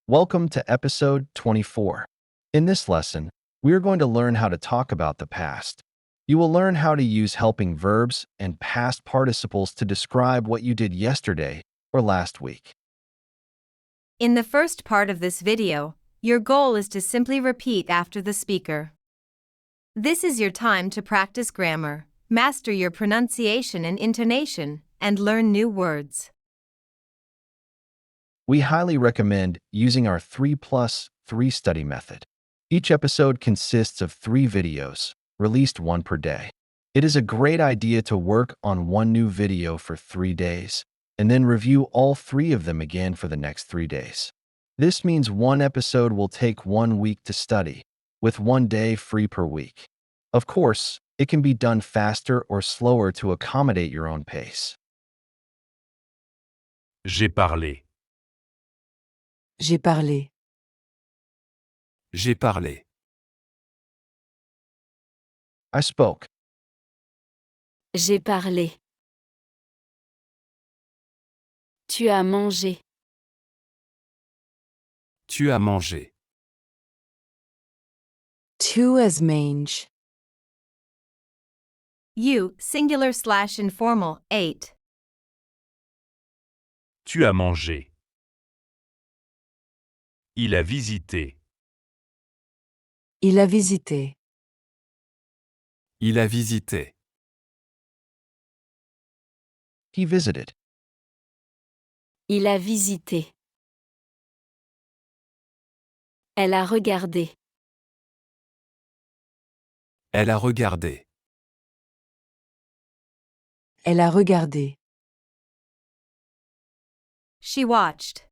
Welcome to episode 24. In this lesson, we are going to learn how to talk about the past. You will learn how to use helping verbs and past participles to describe what you did yesterday or last week. In the first part of this video, your goal is to simply repeat after the speaker. This is your time to practice grammar, master your pronunciation and intonation, and learn new words. We highly recommend using our 3+3 study method. Each episode consists of 3 videos, released one per day. It is a great idea to work on one new video for 3 days, and then review all 3 of them again for the next 3 days. This means one episode will take 1 week to study, with 1 day free per week. Of course, it can be done faster or slower to accommodate your own pace. J'ai parlé. J'ai parlé. J'ai parlé. I spoke. J'ai parlé. Tu as mangé. Tu as mangé. Tu as mange. You, singular/informal, ate. Tu as mangé. Il a visité. Il a visité. Il a visité. He visited. Il a visité. Elle a regardé. Elle a regardé. Elle a regardé. She watched.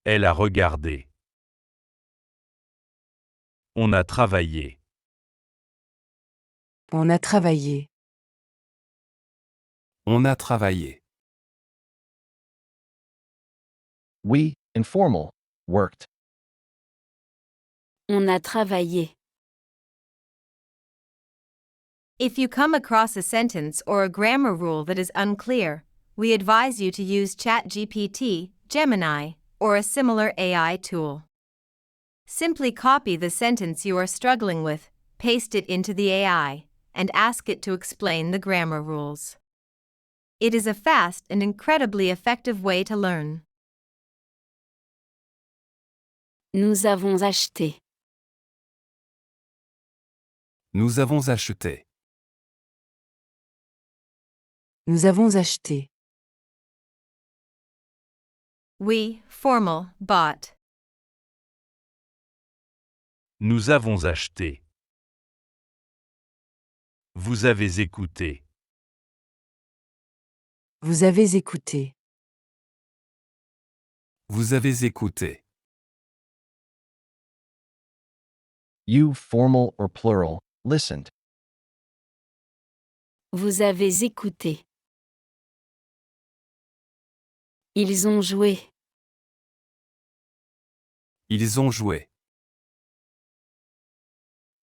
Elle a regardé. On a travaillé. On a travaillé. On a travaillé. We, informal, worked. On a travaillé. If you come across a sentence or a grammar rule that is unclear, we advise you to use ChatGPT, Gemini, or a similar AI tool. Simply copy the sentence you are struggling with, paste it into the AI, and ask it to explain the grammar rules. It is a fast and incredibly effective way to learn. Nous avons acheté. Nous avons acheté. Nous avons acheté. We, formal, bought. Nous avons acheté. Vous avez écouté. Vous avez écouté. Vous avez écouté. You, formal or plural, listened. Vous avez écouté. Ils ont joué. Ils ont joué.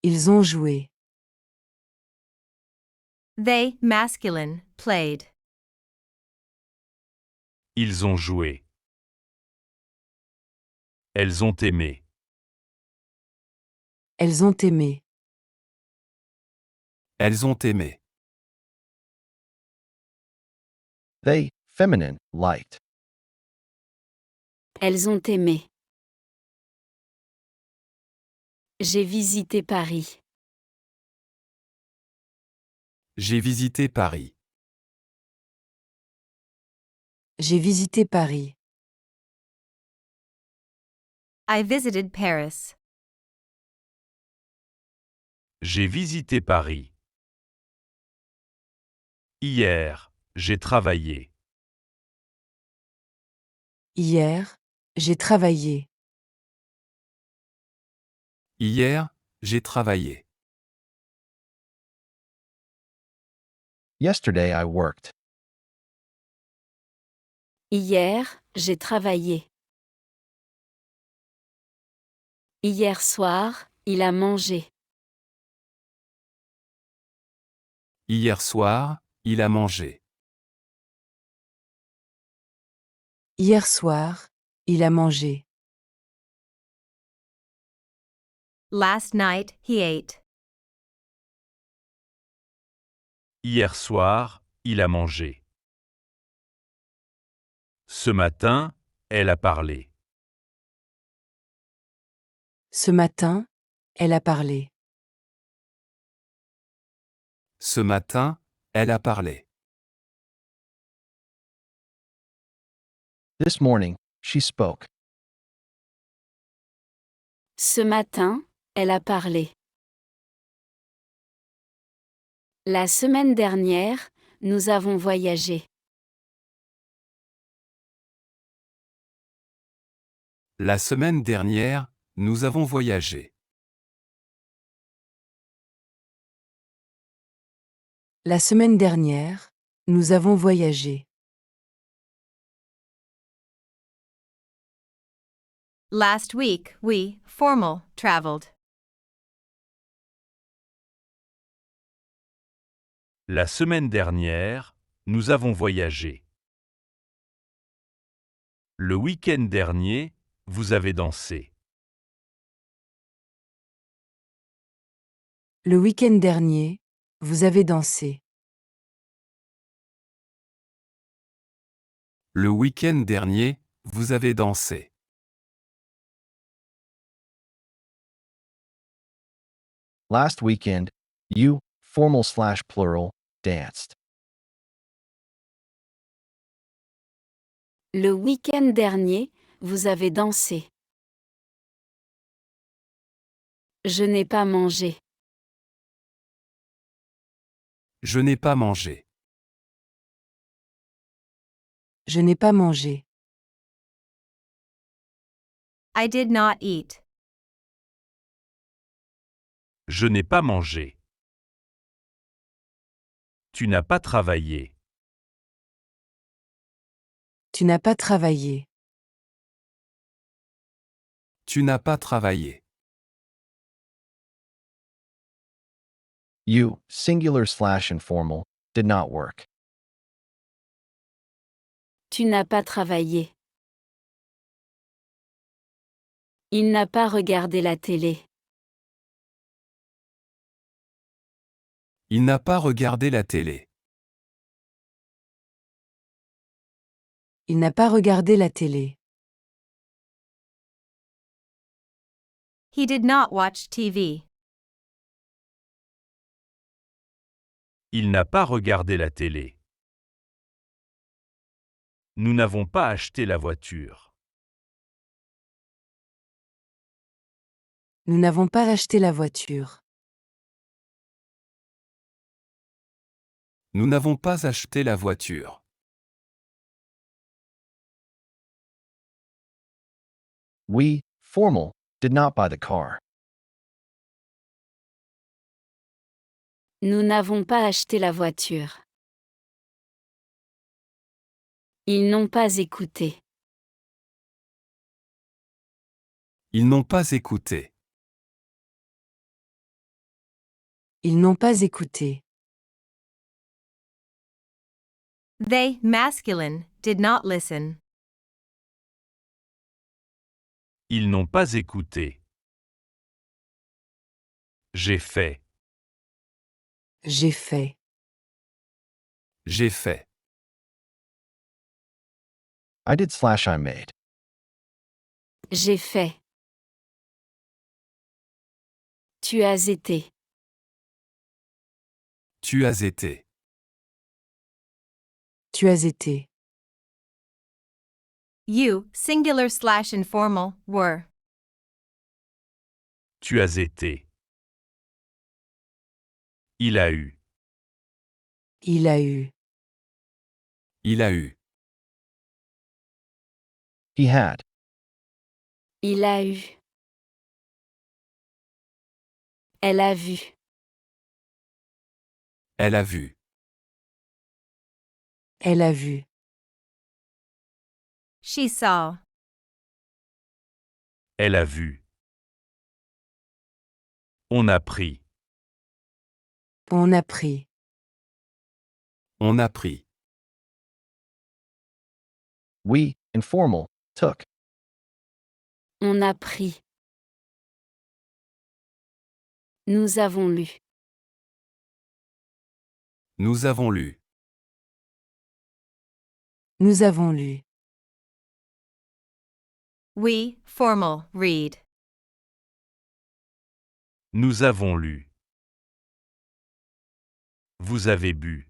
Ils ont joué. They, masculine, played. Ils ont joué. Elles ont aimé. Elles ont aimé. Elles ont aimé. They, feminine, liked. Elles ont aimé. J'ai visité Paris. J'ai visité Paris. J'ai visité Paris. I visited Paris. J'ai visité Paris. Hier, j'ai travaillé. Hier, j'ai travaillé. Hier, j'ai travaillé. Yesterday I worked. Hier, j'ai travaillé. Hier soir, il a mangé. Hier soir, il a mangé. Hier soir, Il a mangé. Last night, he ate. Hier soir, il a mangé. Ce matin, elle a parlé. Ce matin, elle a parlé. Ce matin, elle a parlé. This morning, she spoke. Ce matin, elle a parlé. La semaine dernière, nous avons voyagé. La semaine dernière, nous avons voyagé. La semaine dernière, nous avons voyagé. Last week, we, formal, traveled. La semaine dernière, nous avons voyagé. Le week-end dernier, vous avez dansé. Le week-end dernier, vous avez dansé. Le week-end dernier, vous avez dansé. Last weekend, you, formal/plural, danced. Le week-end dernier, vous avez dansé. Je n'ai pas mangé. Je n'ai pas mangé. Je n'ai pas mangé. I did not eat. Je n'ai pas mangé. Tu n'as pas travaillé. Tu n'as pas travaillé. Tu n'as pas travaillé. You, singular/informal, did not work. Tu n'as pas travaillé. Il n'a pas regardé la télé. Il n'a pas regardé la télé. Il n'a pas regardé la télé. He did not watch TV. Il n'a pas regardé la télé. Nous n'avons pas acheté la voiture. Nous n'avons pas acheté la voiture. Nous n'avons pas acheté la voiture. We, formal, did not buy the car. Nous n'avons pas acheté la voiture. Ils n'ont pas écouté. Ils n'ont pas écouté. Ils n'ont pas écouté. They, masculine, did not listen. Ils n'ont pas écouté. J'ai fait. J'ai fait. J'ai fait. I did/I made. J'ai fait. Tu as été. Tu as été. Tu as été. You, singular/informal, were. Tu as été. Il a eu. Il a eu. Il a eu. He had. Il a eu. Elle a vu. Elle a vu. Elle a vu. She saw. Elle a vu. On a pris. On a pris. On a pris. We, informal, took. On a pris. Nous avons lu. Nous avons lu. Nous avons lu. We, formal, read. Nous avons lu. Vous avez bu.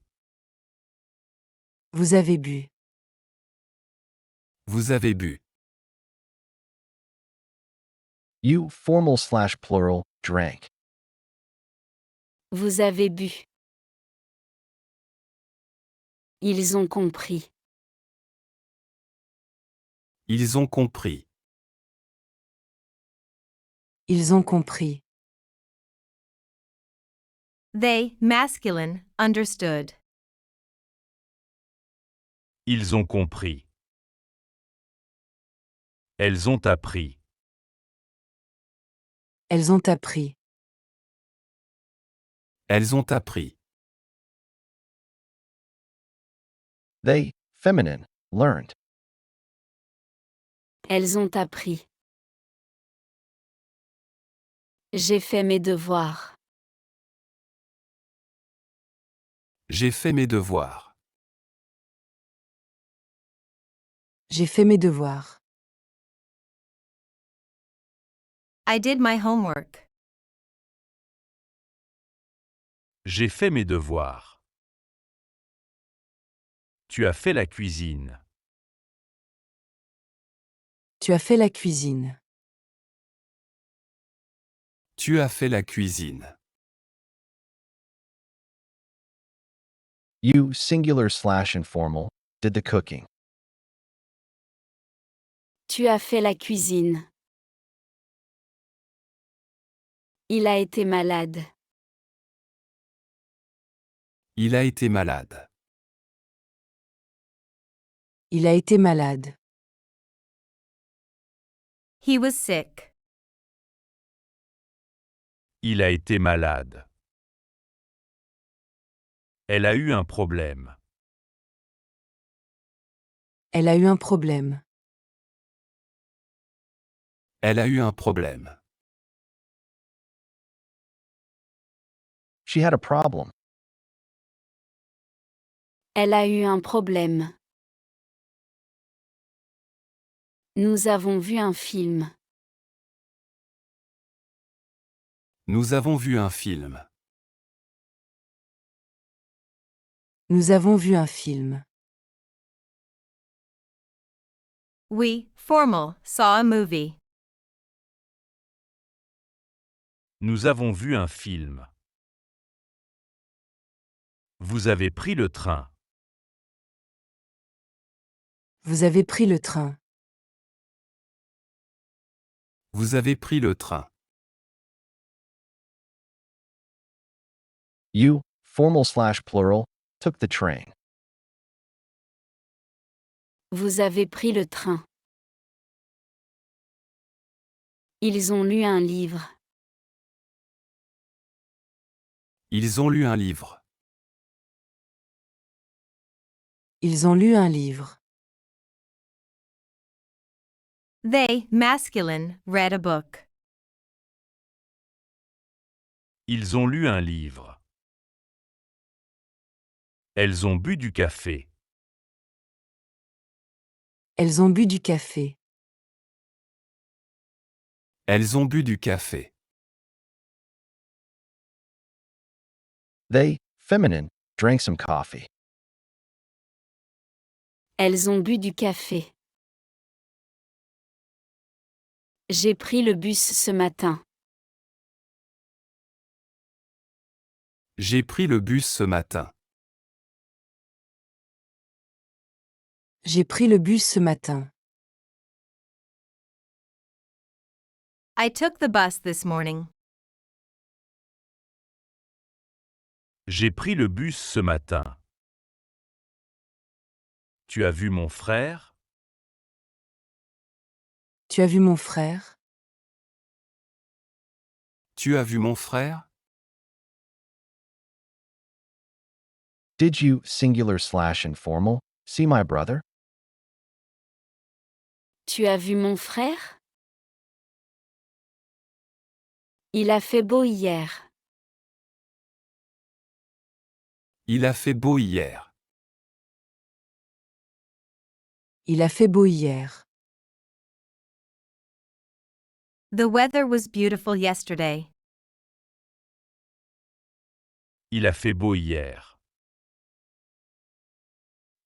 Vous avez bu. Vous avez bu. You, formal/plural, drank. Vous avez bu. Ils ont compris. Ils ont compris. Ils ont compris. They, masculine, understood. Ils ont compris. Elles ont appris. Elles ont appris. Elles ont appris. They, feminine, learned. Elles ont appris. J'ai fait mes devoirs. J'ai fait mes devoirs. J'ai fait mes devoirs. I did my homework. J'ai fait mes devoirs. Tu as fait la cuisine. Tu as fait la cuisine. Tu as fait la cuisine. You, singular/informal, did the cooking. Tu as fait la cuisine. Il a été malade. Il a été malade. Il a été malade. He was sick. Il a été malade. Elle a eu un problème. Elle a eu un problème. Elle a eu un problème. She had a problem. Elle a eu un problème. Nous avons vu un film. Nous avons vu un film. Nous avons vu un film. We, formal, saw a movie. Nous avons vu un film. Vous avez pris le train. Vous avez pris le train. Vous avez pris le train. You, formal/plural, took the train. Vous avez pris le train. Ils ont lu un livre. Ils ont lu un livre. Ils ont lu un livre. They, masculine, read a book. Ils ont lu un livre. Elles ont bu du café. Elles ont bu du café. Elles ont bu du café. They, feminine, drank some coffee. Elles ont bu du café. J'ai pris le bus ce matin. J'ai pris le bus ce matin. J'ai pris le bus ce matin. I took the bus this morning. J'ai pris le bus ce matin. Tu as vu mon frère? Tu as vu mon frère? Tu as vu mon frère? Did you, singular/informal, see my brother? Tu as vu mon frère? Il a fait beau hier. Il a fait beau hier. Il a fait beau hier. The weather was beautiful yesterday. Il a fait beau hier.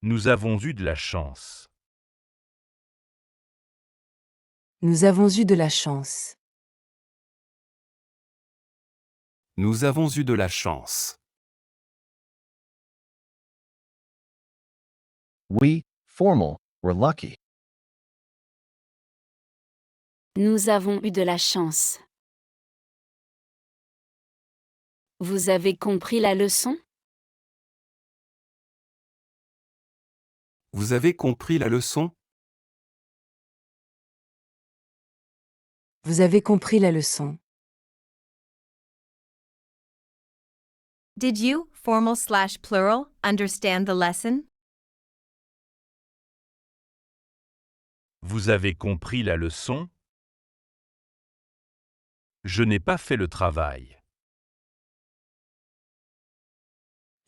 Nous avons eu de la chance. Nous avons eu de la chance. Nous avons eu de la chance. We, formal, were lucky. Nous avons eu de la chance. Vous avez compris la leçon? Vous avez compris la leçon? Vous avez compris la leçon. Did you, formal/plural, understand the lesson? Vous avez compris la leçon? Je n'ai pas fait le travail.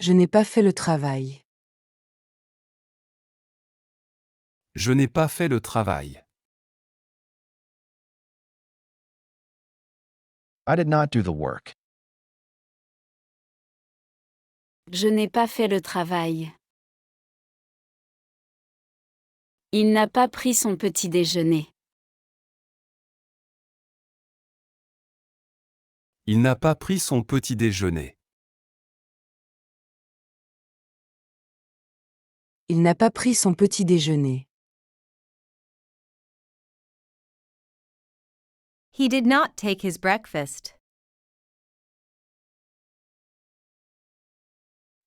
Je n'ai pas fait le travail. Je n'ai pas fait le travail. I did not do the work. Je n'ai pas fait le travail. Il n'a pas pris son petit déjeuner. Il n'a pas pris son petit déjeuner. Il n'a pas pris son petit déjeuner. He did not take his breakfast.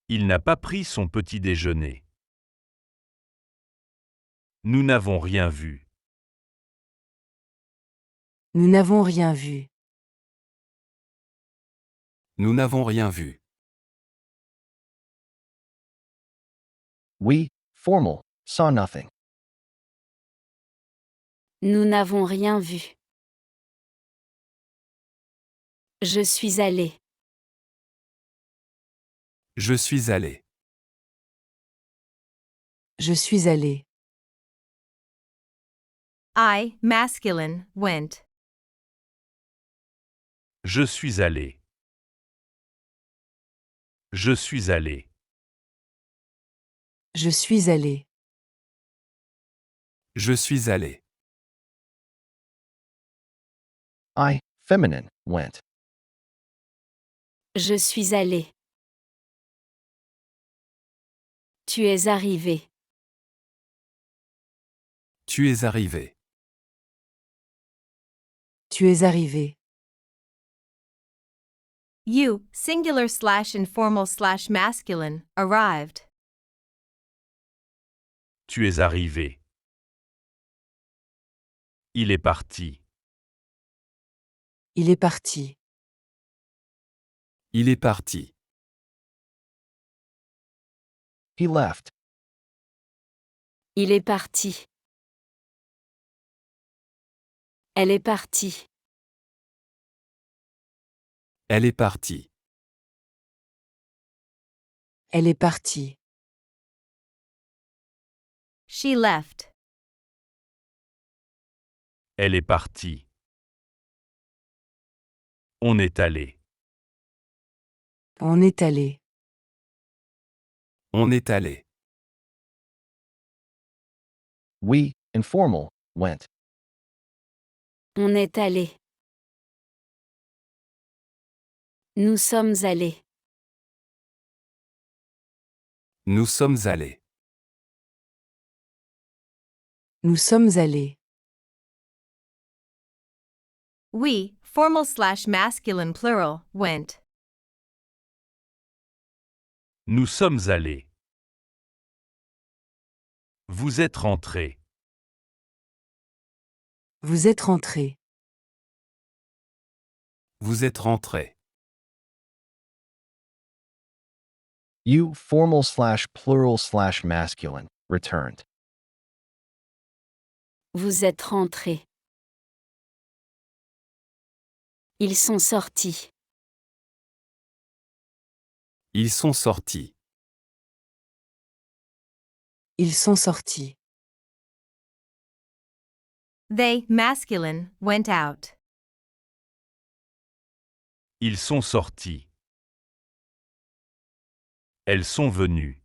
Il n'a pas pris son petit déjeuner. Nous n'avons rien vu. Nous n'avons rien vu. Nous n'avons rien vu. We, formal, saw nothing. Nous n'avons rien vu. Je suis allé. Je suis allé. Je suis allé. I, masculine, went. Je suis allé. Je suis allé. Je suis allé. Je suis allé. I, feminine, went. Je suis allé. Tu es arrivé. Tu es arrivé. Tu es arrivé. You, singular/informal/masculine, arrived. Tu es arrivé. Il est parti. Il est parti. Il est parti. He left. Il est parti. Elle est partie. Elle est partie. Elle est partie. She left. Elle est partie. On est allé. On est allé. On est allé. We, informal, went. On est allé. Nous sommes allés. Nous sommes allés. Nous sommes allés. We, formal/masculine plural, went. Nous sommes allés. Vous êtes rentrés. Vous êtes rentré. Vous êtes rentrés. You, formal/plural/masculine, returned. Vous êtes rentré. Ils sont sortis. Ils sont sortis. Ils sont sortis. They, masculine, went out. Ils sont sortis. Elles sont venues.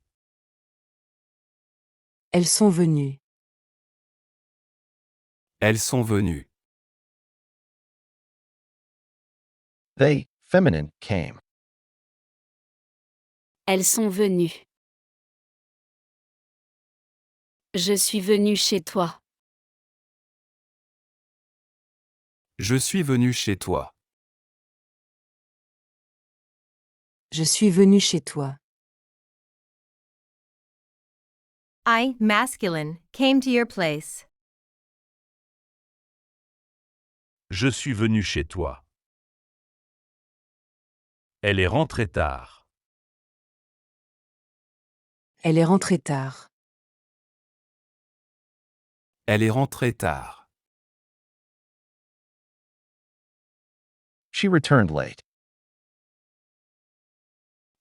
Elles sont venues. Elles sont venues. They, feminine, came. Elles sont venues. Je suis venu chez toi. Je suis venu chez toi. Je suis venu chez toi. I, masculine, came to your place. Je suis venu chez toi. Elle est rentrée tard. Elle est rentrée tard. Elle est rentrée tard. She returned late.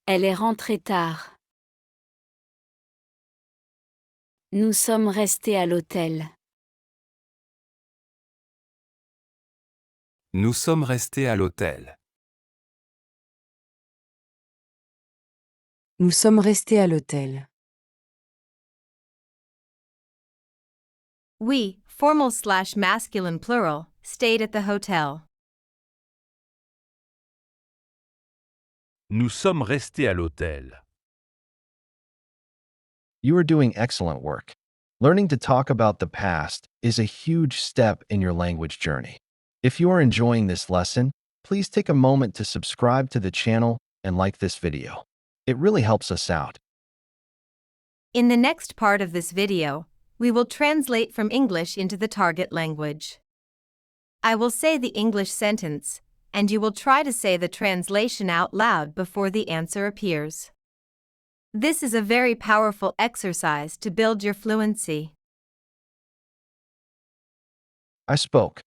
Elle est rentrée tard. Nous sommes restés à l'hôtel. Nous sommes restés à l'hôtel. Nous sommes restés à l'hôtel. We, formal/masculine plural, stayed at the hotel. Nous sommes restés à l'hôtel. You are doing excellent work. Learning to talk about the past is a huge step in your language journey. If you are enjoying this lesson, please take a moment to subscribe to the channel and like this video. It really helps us out. In the next part of this video, we will translate from English into the target language. I will say the English sentence, and you will try to say the translation out loud before the answer appears. This is a very powerful exercise to build your fluency. I spoke.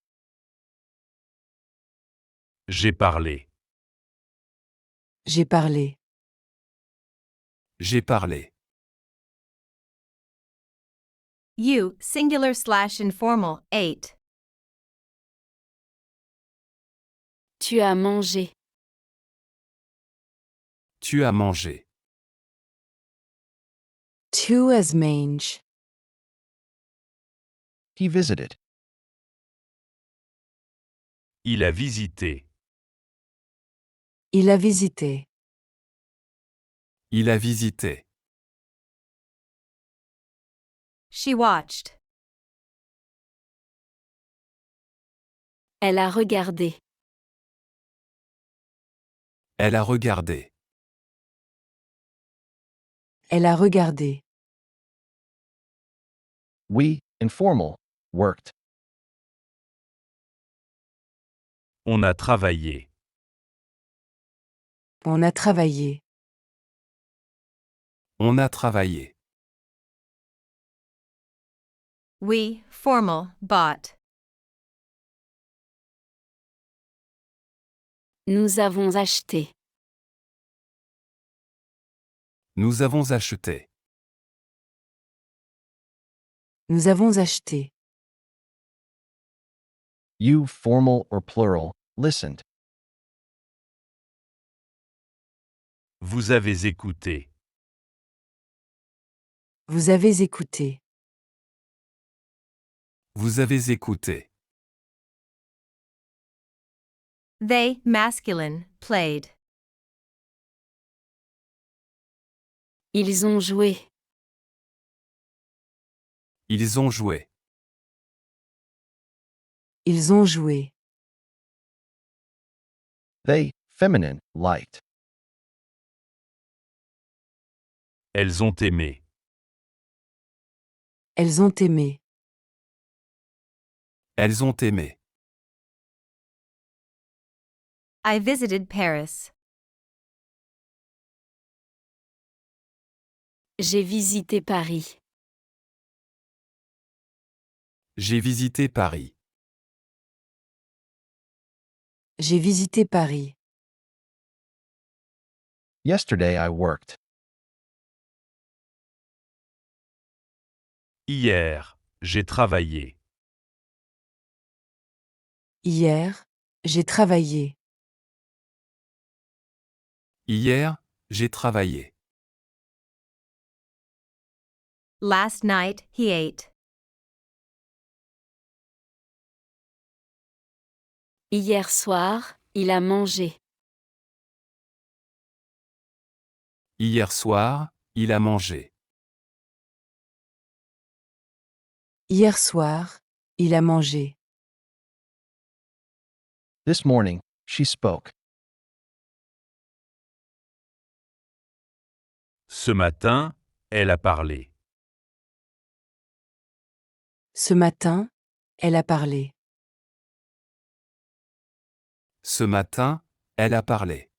J'ai parlé. J'ai parlé. J'ai parlé. You, singular/informal, ate. Tu as mangé. Tu as mangé. Tu as mange. He visited. Il a visité. Il a visité. Il a visité. She watched. Elle a regardé. Elle a regardé. Elle a regardé. We, informal, worked. On a travaillé. On a travaillé. On a travaillé. We, formal, bought. Nous avons acheté. Nous avons acheté. Nous avons acheté. You, formal or plural, listened. Vous avez écouté. Vous avez écouté. Vous avez écouté. They, masculine, played. Ils ont joué. Ils ont joué. Ils ont joué. They, feminine, liked. Elles ont aimé. Elles ont aimé. Elles ont aimé. I visited Paris. J'ai visité Paris. J'ai visité Paris. J'ai visité Paris. Yesterday I worked. Hier, j'ai travaillé. Hier, j'ai travaillé. Hier, j'ai travaillé. Last night, he ate. Hier soir, il a mangé. Hier soir, il a mangé. Hier soir, il a mangé. This morning, she spoke. Ce matin, elle a parlé. Ce matin, elle a parlé. Ce matin, elle a parlé.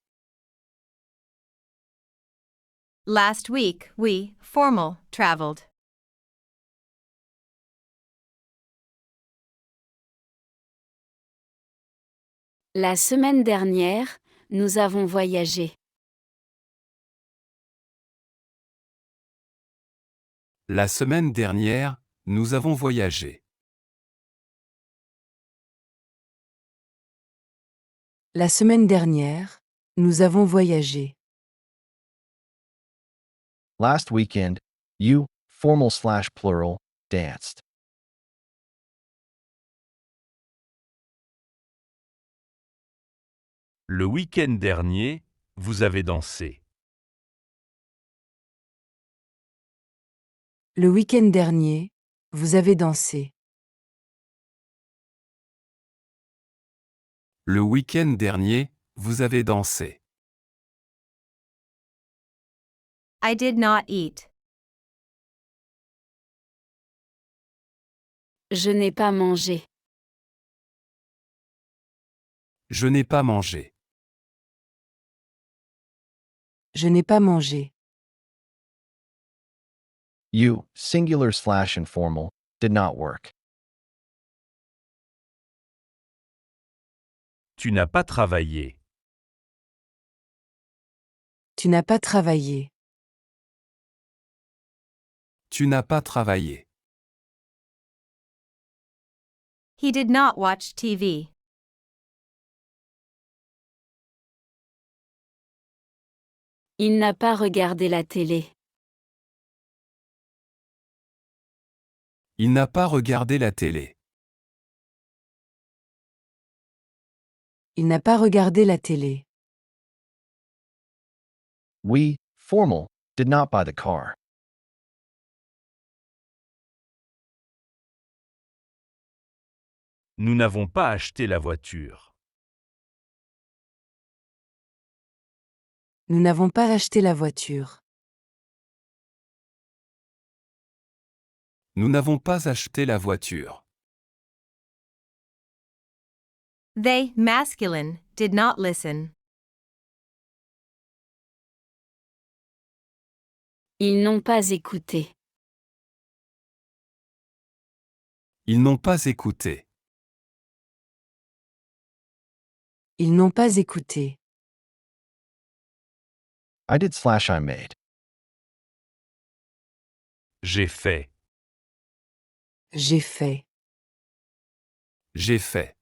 Last week, we, formal, traveled. La semaine dernière, nous avons voyagé. La semaine dernière, nous avons voyagé. La semaine dernière, nous avons voyagé. Last weekend, you, formal/plural, danced. Le week-end dernier, vous avez dansé. Le week-end dernier, vous avez dansé. Le week-end dernier, vous avez dansé. I did not eat. Je n'ai pas mangé. Je n'ai pas mangé. Je n'ai pas mangé. You, singular/informal, did not work. Tu n'as pas travaillé. Tu n'as pas travaillé. Tu n'as pas travaillé. He did not watch TV. Il n'a pas regardé la télé. Il n'a pas regardé la télé. Il n'a pas regardé la télé. We, formal, did not buy the car. Nous n'avons pas acheté la voiture. Nous n'avons pas acheté la voiture. Nous n'avons pas acheté la voiture. They, masculine, did not listen. Ils n'ont pas écouté. Ils n'ont pas écouté. Ils n'ont pas écouté. I did/I made. J'ai fait. J'ai fait. J'ai fait.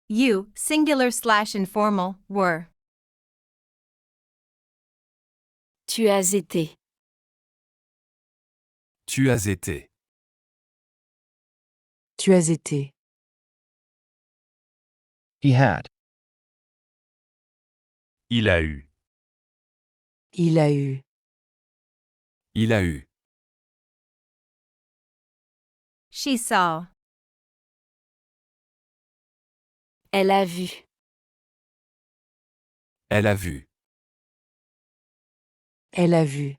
You, singular/informal, were. Tu as été. Tu as été. Tu as été. He had. Il a eu. Il a eu. Il a eu. She saw. Elle a vu. Elle a vu. Elle a vu.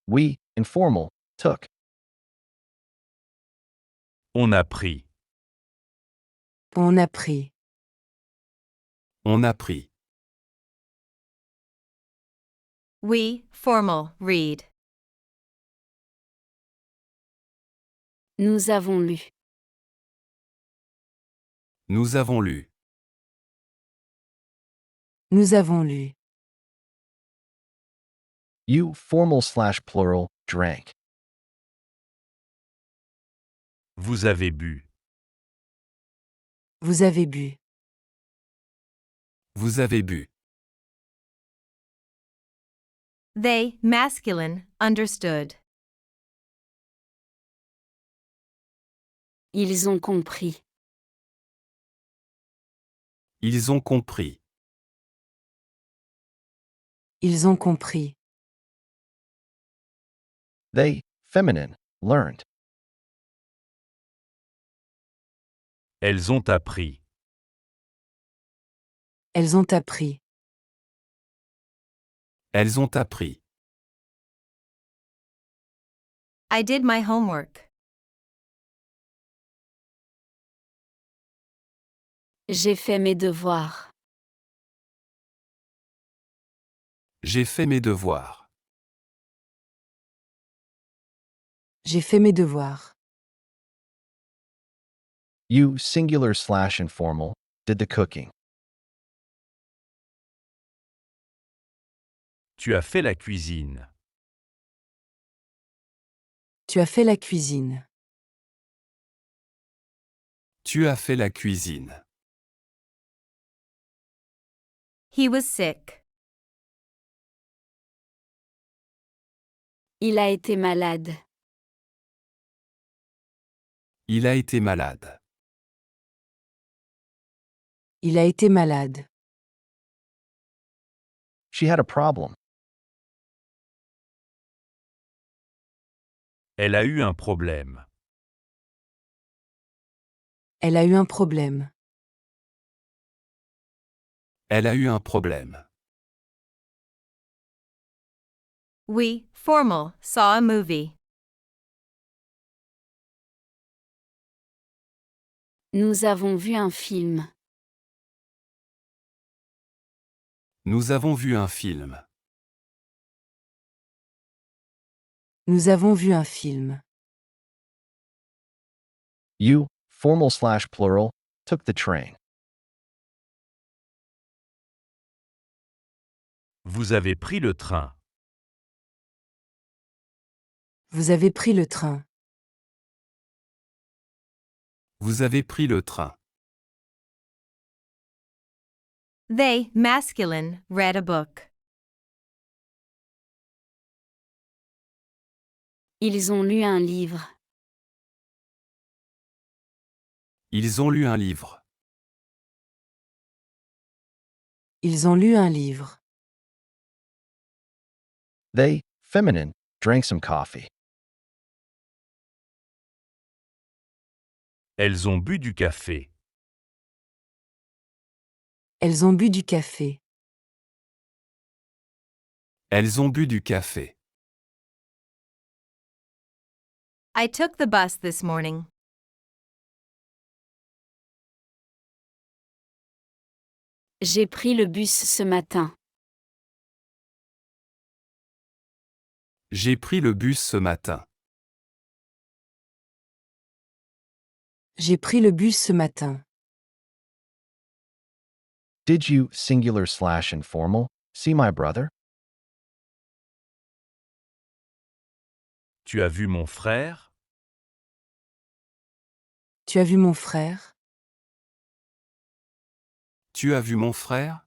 We, informal, took. On a pris. On a pris. On a pris. We, formal, read. Nous avons lu. Nous avons lu. Nous avons lu. You formal/plural drank. Vous avez bu. Vous avez bu. Vous avez bu. They, masculine, understood. Ils ont compris. Ils ont compris. Ils ont compris. They, feminine, learned. Elles ont appris. Elles ont appris. Elles ont appris. I did my homework. J'ai fait mes devoirs. J'ai fait mes devoirs. J'ai fait mes devoirs. You singular/informal did the cooking. Tu as fait la cuisine. Tu as fait la cuisine. Tu as fait la cuisine. He was sick. Il a été malade. Il a été malade. Il a été malade. She had a problem. Elle a eu un problème. Elle a eu un problème. Elle a eu un problème. We, formal, saw a movie. Nous avons vu un film. Nous avons vu un film. Nous avons vu un film. You, formal/plural, took the train. Vous avez pris le train. Vous avez pris le train. Vous avez pris le train. They, masculine, read a book. Ils ont lu un livre. Ils ont lu un livre. Ils ont lu un livre. They, feminine, drank some coffee. Elles ont bu du café. Elles ont bu du café. Elles ont bu du café. I took the bus this morning. J'ai pris le bus ce matin. J'ai pris le bus ce matin. J'ai pris le bus ce matin. Did you singular/informal see my brother? Tu as vu mon frère? Tu as vu mon frère? Tu as vu mon frère?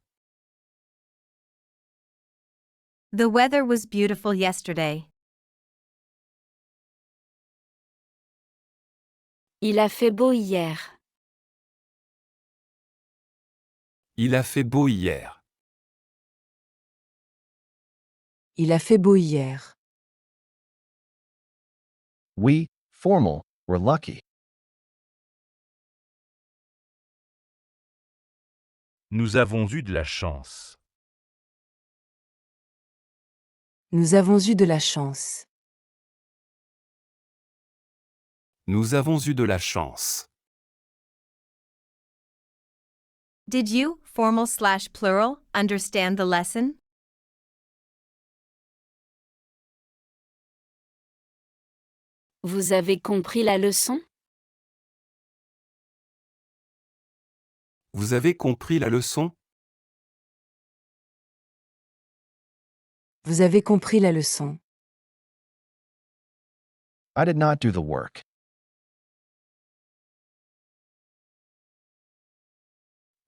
The weather was beautiful yesterday. Il a fait beau hier. Il a fait beau hier. Il a fait beau hier. We, formal, were lucky. Nous avons eu de la chance. Nous avons eu de la chance. Nous avons eu de la chance. Did you, formal/plural, understand the lesson? Vous avez compris la leçon? Vous avez compris la leçon? Vous avez compris la leçon. I did not do the work.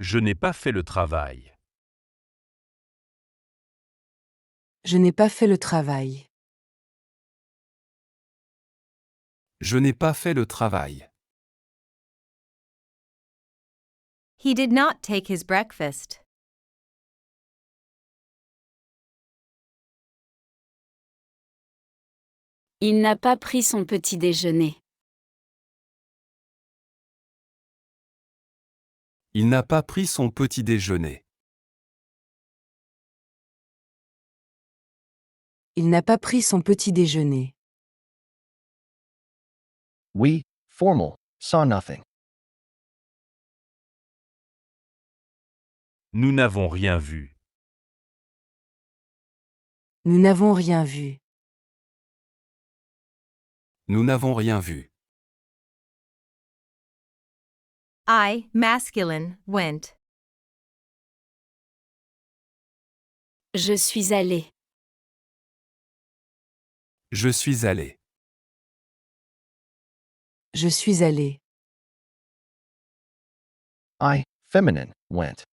Je n'ai pas fait le travail. Je n'ai pas fait le travail. Je n'ai pas fait le travail. He did not take his breakfast. Il n'a pas pris son petit déjeuner. Il n'a pas pris son petit déjeuner. Il n'a pas pris son petit déjeuner. We, formal, saw nothing. Nous n'avons rien vu. Nous n'avons rien vu. Nous n'avons rien vu. I, masculine, went. Je suis allé. Je suis allé. Je suis allé. I, feminine, went.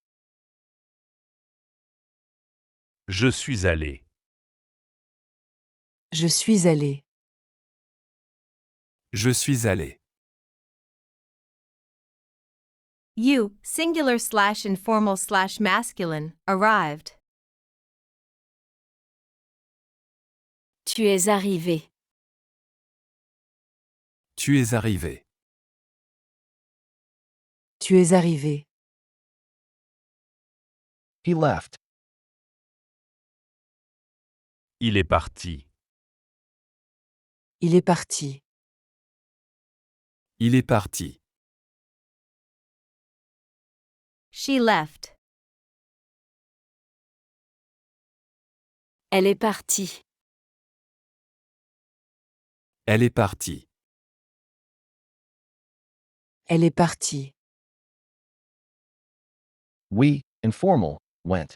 Je suis allé. Je suis allé. Je suis allé. You, singular/informal/masculine, arrived. Tu es arrivé. Tu es arrivé. Tu es arrivé. He left. Il est parti. Il est parti. Il est parti. She left. Elle est partie. Elle est partie. Elle est partie. We, informal, went.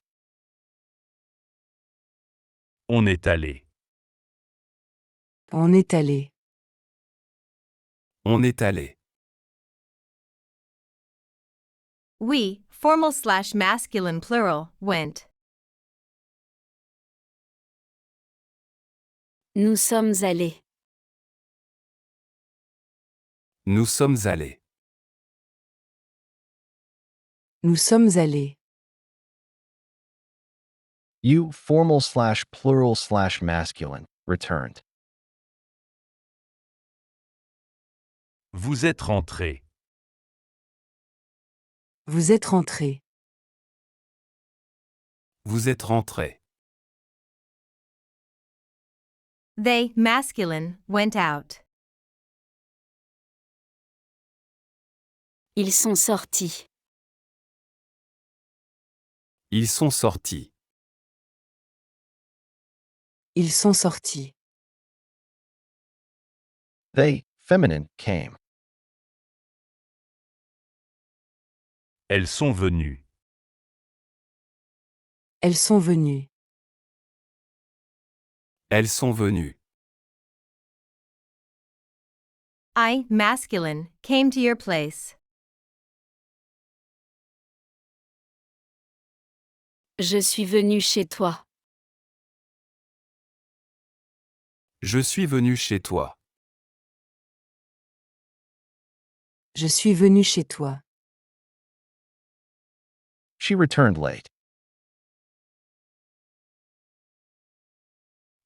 On est allé. On est allé. On est allé. We, formal/masculine plural, went. Nous sommes allés. Nous sommes allés. Nous sommes allés. You, formal/plural/masculine, returned. Vous êtes rentré. Vous êtes rentré. Vous êtes rentré. They, masculine, went out. Ils sont sortis. Ils sont sortis. Ils sont sortis. They, feminine, came. Elles sont venues. Elles sont venues. Elles sont venues. I, masculine, came to your place. Je suis venu chez toi. Je suis venu chez toi. Je suis venu chez toi. She returned late.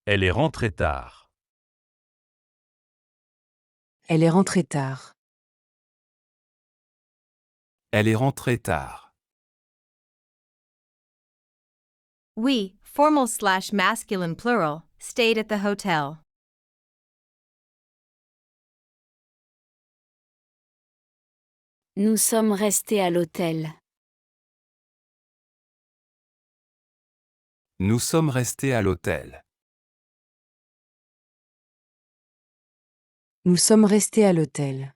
Elle est rentrée tard. Elle est rentrée tard. Elle est rentrée tard. We, formal/masculine plural, stayed at the hotel. Nous sommes restés à l'hôtel. Nous sommes restés à l'hôtel. Nous sommes restés à l'hôtel.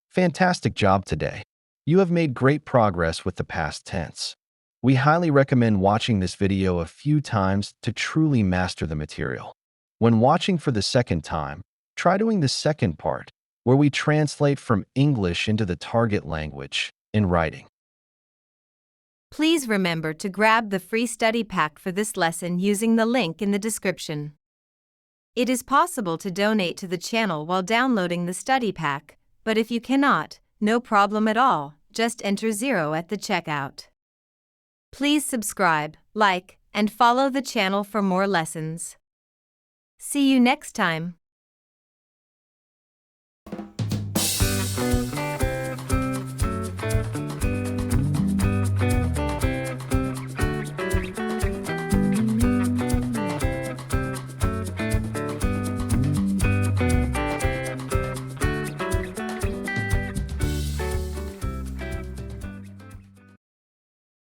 Fantastic job today. You have made great progress with the past tense. We highly recommend watching this video a few times to truly master the material. When watching for the second time, try doing the second part, where we translate from English into the target language in writing. Please remember to grab the free study pack for this lesson using the link in the description. It is possible to donate to the channel while downloading the study pack, but if you cannot, no problem at all, just enter 0 at the checkout. Please subscribe, like, and follow the channel for more lessons. See you next time.